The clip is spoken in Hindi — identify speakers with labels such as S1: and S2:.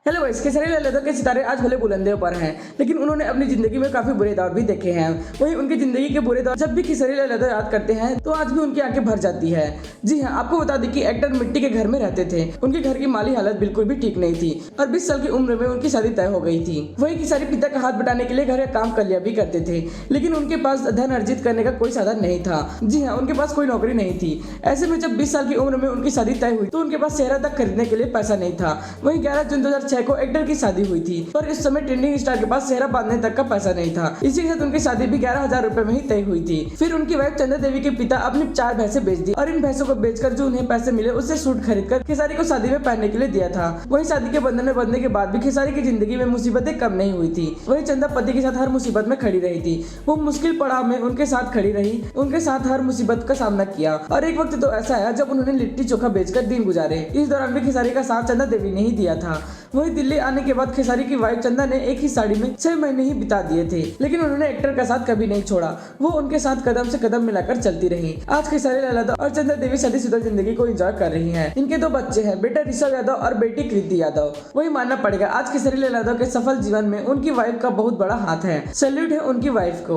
S1: हेलो गाइस, खेसारी लाल यादव के सितारे आज भले बुलंदे पर हैं, लेकिन उन्होंने अपनी जिंदगी में काफी बुरे दौर भी देखे हैं। वहीं उनकी जिंदगी के बुरे दौर जब भी खेसारी लाल यादव याद करते हैं तो आज भी उनकी आंखें भर जाती है। जी हां, आपको बता दें कि एक्टर मिट्टी के घर में रहते थे। उनके घर की माली हालत बिल्कुल भी ठीक नहीं थी और 20 साल की उम्र में उनकी शादी तय हो गई थी। वहीं खेसारी पिता का हाथ बटाने के लिए घर का काम कर लिया भी करते थे, लेकिन उनके पास धन अर्जित करने का कोई साधन नहीं था। जी हाँ, उनके पास कोई नौकरी नहीं थी। ऐसे में जब 20 साल की उम्र में उनकी शादी तय हुई तो उनके पास सेहरा तक खरीदने के लिए पैसा नहीं था। वहीं 11 जून 2006 को एक्टर की शादी हुई थी, पर इस समय ट्रेंडिंग स्टार के पास सेहरा बांधने तक का पैसा नहीं था। इसी के साथ उनकी शादी भी 11,000 रुपए में ही तय हुई थी। फिर उनकी वाइफ चंदा देवी के पिता अपनी 4 भैंसें बेच दी और इन भैंसों को बेचकर जो उन्हें पैसे मिले उससे सूट खरीदकर खेसारी को शादी में पहनने के लिए दिया था। वहीं शादी के बंधन में बंधने के बाद भी खेसारी की जिंदगी में मुसीबतें कम नहीं हुई थी। वहीं चंदा पति के साथ हर मुसीबत में खड़ी रही थी। वो मुश्किल पड़ाव में उनके साथ खड़ी रही, उनके साथ हर मुसीबत का सामना किया और एक वक्त तो ऐसा आया जब उन्होंने लिट्टी चोखा बेचकर दिन गुजारे। इस दौरान भी खेसारी का साथ चंदा देवी ने ही दिया था। वहीं दिल्ली आने के बाद खेसारी की वाइफ चंदा ने एक ही साड़ी में 6 महीने ही बिता दिए थे, लेकिन उन्होंने एक्टर का साथ कभी नहीं छोड़ा। वो उनके साथ कदम से कदम मिलाकर चलती रही। आज खेसारी लाल यादव और चंदा देवी शादीशुदा जिंदगी को एंजॉय कर रही हैं। इनके 2 बच्चे हैं, बेटा ऋषभ यादव और बेटी कृति यादव। वही मानना पड़ेगा आज खेसारी लाल यादव के सफल जीवन में उनकी वाइफ का बहुत बड़ा हाथ है। सैल्यूट है उनकी वाइफ को।